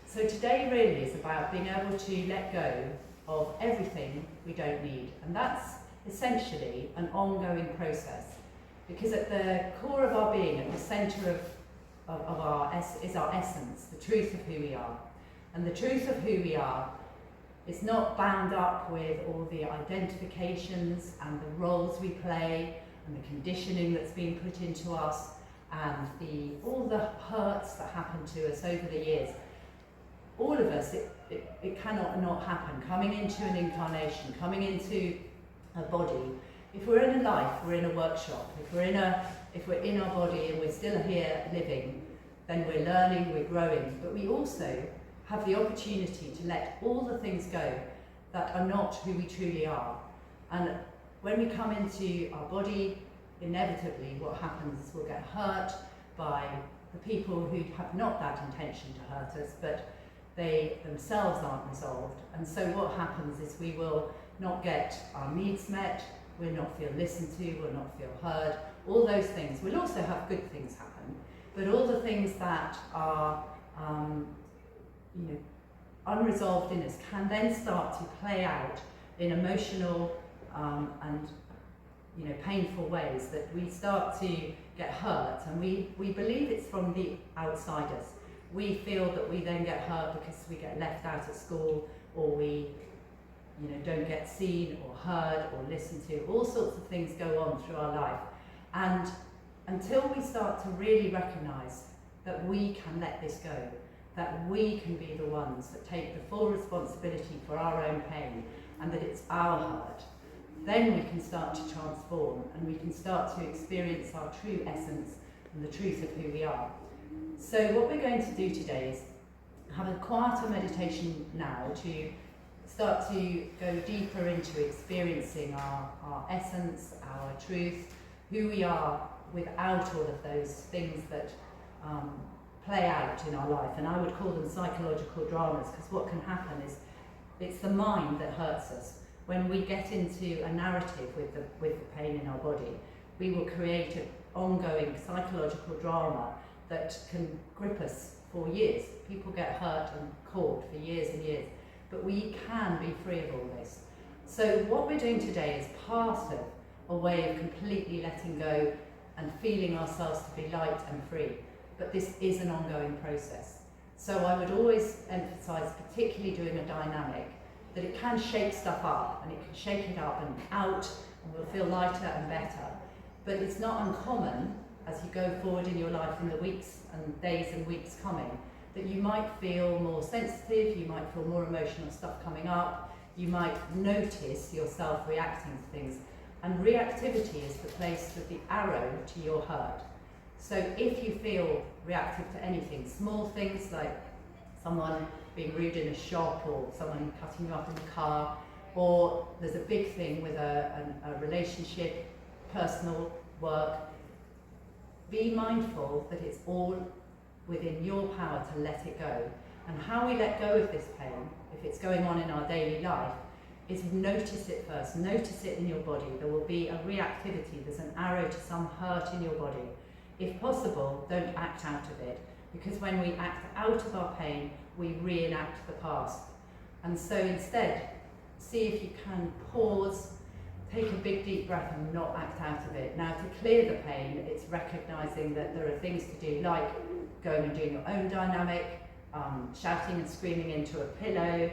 So today really is about being able to let go of everything we don't need. And that's essentially an ongoing process. Because at the core of our being, at the centre is our essence, the truth of who we are. And the truth of who we are is not bound up with all the identifications and the roles we play and the conditioning that's been put into us and all the hurts that happen to us over the years. All of us, it cannot not happen. Coming into an incarnation, coming into a body. If we're in a life, we're in a workshop. If we're in our body and we're still here living, then we're learning, we're growing. But we also have the opportunity to let all the things go that are not who we truly are. And when we come into our body, inevitably what happens is we'll get hurt by the people who have not that intention to hurt us, but they themselves aren't resolved. And so what happens is we will not get our needs met, we'll not feel listened to, we'll not feel heard, all those things. We'll also have good things happen, but all the things that are unresolved in us can then start to play out in emotional and painful ways, that we start to get hurt, and we believe it's from the outsiders. We feel that we then get hurt because we get left out at school, or we don't get seen or heard or listened to. All sorts of things go on through our life. And until we start to really recognise that we can let this go, that we can be the ones that take the full responsibility for our own pain, and that it's our hurt, then we can start to transform, and we can start to experience our true essence and the truth of who we are. So what we're going to do today is have a quieter meditation now to start to go deeper into experiencing our essence, our truth, who we are without all of those things that play out in our life. And I would call them psychological dramas, because what can happen is it's the mind that hurts us. When we get into a narrative with the pain in our body, we will create an ongoing psychological drama that can grip us for years. People get hurt and caught for years and years, but we can be free of all this. So what we're doing today is part of a way of completely letting go and feeling ourselves to be light and free. But this is an ongoing process. So I would always emphasize, particularly doing a dynamic, that it can shake stuff up, and it can shake it up and out, and we'll feel lighter and better. But it's not uncommon, as you go forward in your life in the weeks and days and weeks coming, that you might feel more sensitive, you might feel more emotional stuff coming up, you might notice yourself reacting to things. And reactivity is the place with the arrow to your hurt. So if you feel reactive to anything, small things like someone being rude in a shop, or someone cutting you up in the car, or there's a big thing with a relationship, personal, work, be mindful that it's all within your power to let it go. And how we let go of this pain, if it's going on in our daily life, is notice it first. Notice it in your body. There will be a reactivity. There's an arrow to some hurt in your body. If possible, don't act out of it, because when we act out of our pain, we reenact the past. And so instead, see if you can pause, take a big deep breath and not act out of it. Now, to clear the pain, it's recognizing that there are things to do, like going and doing your own dynamic, shouting and screaming into a pillow,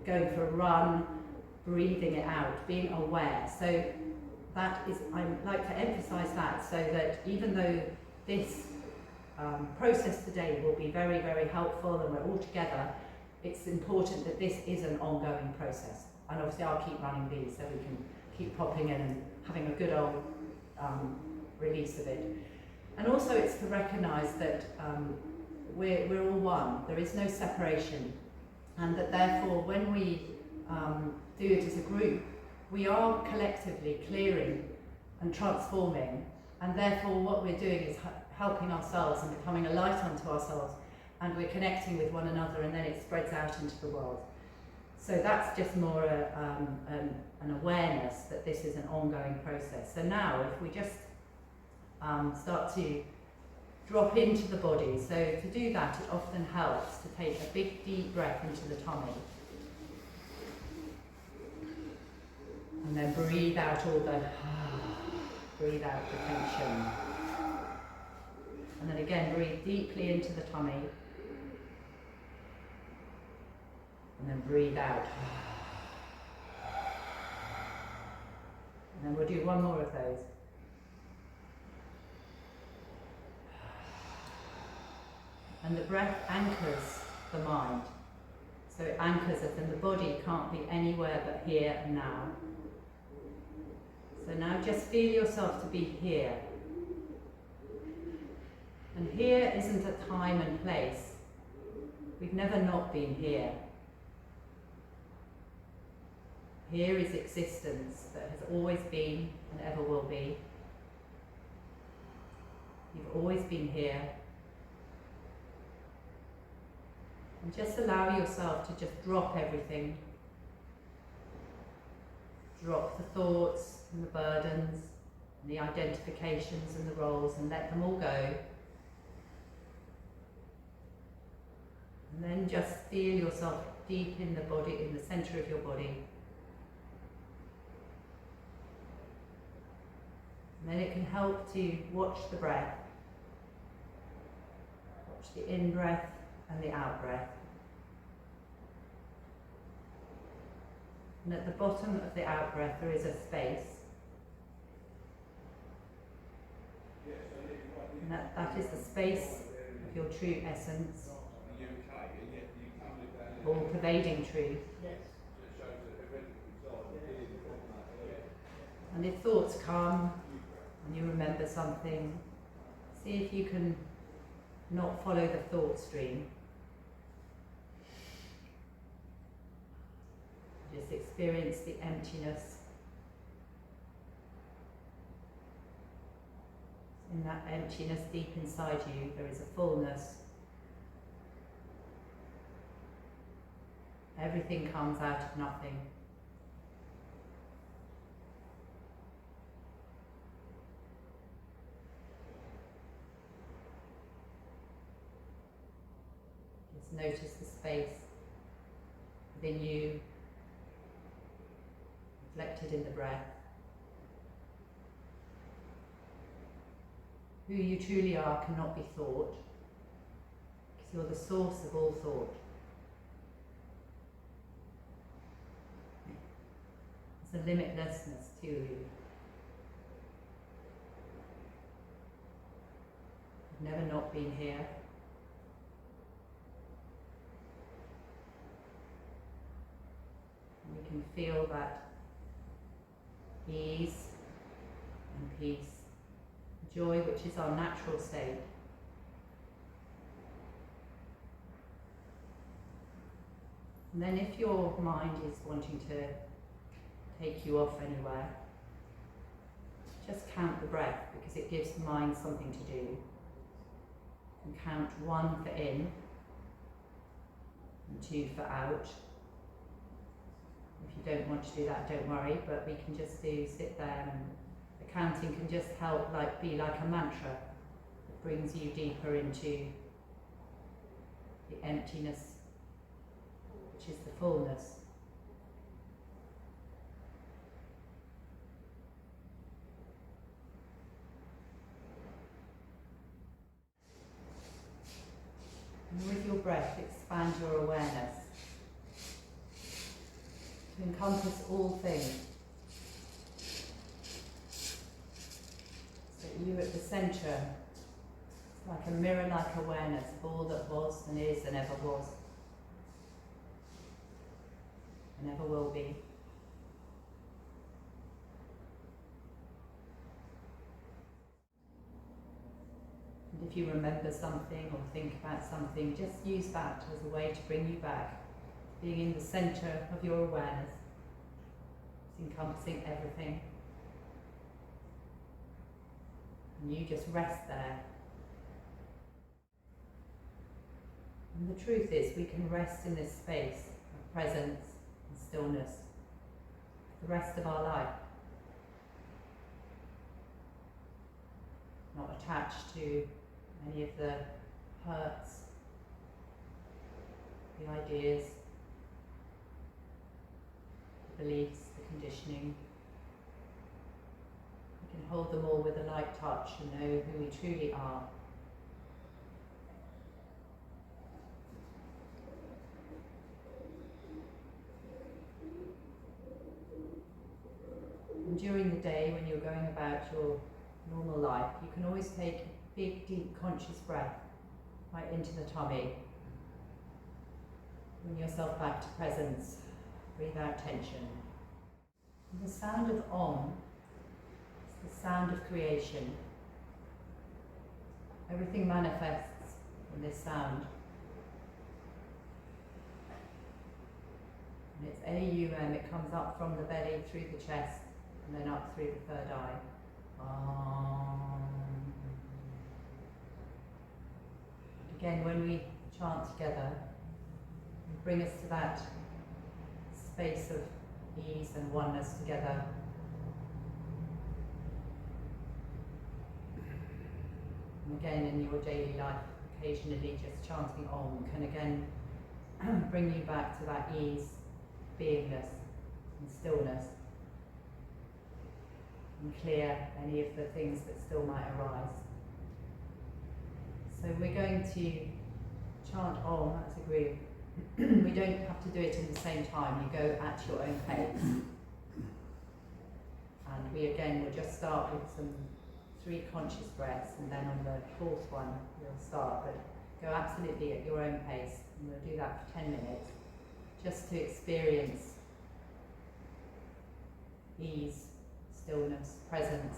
going for a run, breathing it out, being aware. So that is, I like to emphasize that, so that even though this process today will be very, very helpful and we're all together, it's important that this is an ongoing process. And obviously I'll keep running these so we can keep popping in and having a good old release of it. And also it's to recognise that we're all one. There is no separation, and that therefore when we do it as a group, we are collectively clearing and transforming, and therefore what we're doing is helping ourselves and becoming a light unto ourselves, and we're connecting with one another, and then it spreads out into the world. So that's just more an awareness that this is an ongoing process. So now if we just start to drop into the body. So to do that, it often helps to take a big deep breath into the tummy. And then breathe out all the, breathe out the tension. And then again, breathe deeply into the tummy. And then breathe out. And then we'll do one more of those. And the breath anchors the mind. So it anchors us, and the body can't be anywhere but here and now. So now just feel yourself to be here. And here isn't a time and place. We've never not been here. Here is existence that has always been and ever will be. You've always been here. And just allow yourself to just drop everything. Drop the thoughts and the burdens and the identifications and the roles, and let them all go. And then just feel yourself deep in the body, in the center of your body. And then it can help to watch the breath. Watch the in-breath and the out-breath. And at the bottom of the out-breath there is a space. And that is the space of your true essence, all pervading truth. And if thoughts come and you remember something, see if you can not follow the thought stream. Just experience the emptiness. In that emptiness deep inside you, there is a fullness. Everything comes out of nothing. Just notice the space within you, reflected in the breath. Who you truly are cannot be thought, because you're the source of all thought. There's a limitlessness to you. You've never not been here. And we can feel that ease and peace, joy, which is our natural state. And then if your mind is wanting to take you off anywhere, just count the breath, because it gives the mind something to do. And count 1 for in and 2 for out. If you don't want to do that, don't worry, but we can just sit there, and the counting can just help be like a mantra that brings you deeper into the emptiness, which is the fullness. And with your breath, expand your awareness to encompass all things. So you at the centre, it's like a mirror-like awareness of all that was and is and ever was and ever will be. And if you remember something or think about something, just use that as a way to bring you back. Being in the centre of your awareness, it's encompassing everything. And you just rest there. And the truth is, we can rest in this space of presence and stillness the rest of our life. Not attached to any of the hurts, the ideas, the beliefs, the conditioning. We can hold them all with a light touch and know who we truly are. And during the day, when you're going about your normal life, you can always take a big, deep, conscious breath right into the tummy. Bring yourself back to presence. Breathe out tension. And the sound of Om is the sound of creation. Everything manifests in this sound. And it's A-U-M, it comes up from the belly, through the chest, and then up through the third eye. Again, when we chant together, it brings us to that space of ease and oneness together. And again, in your daily life, occasionally just chanting Om can again bring you back to that ease, beingness and stillness, and clear any of the things that still might arise. So we're going to chant Om as a group. We don't have to do it in the same time, you go at your own pace. And we again will just start with some 3 conscious breaths, and then on the 4th one we'll start, but go absolutely at your own pace. And we'll do that for 10 minutes, just to experience ease, stillness, presence.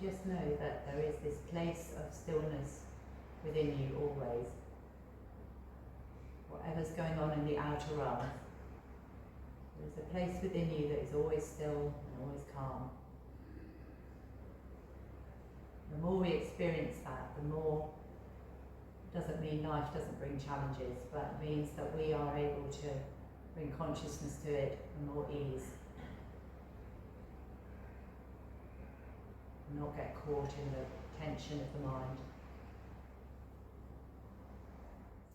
Just know that there is this place of stillness within you always. Whatever's going on in the outer realm, there's a place within you that is always still and always calm. The more we experience that, the more, it doesn't mean life doesn't bring challenges, but it means that we are able to bring consciousness to it and more ease. Not get caught in the tension of the mind.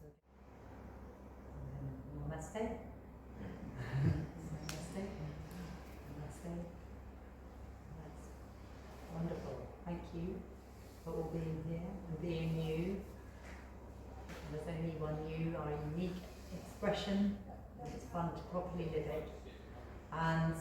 So, namaste. Namaste. Namaste. That's wonderful. Thank you for all being here and being you. There's only one you, our unique expression, and it's fun to properly live it. And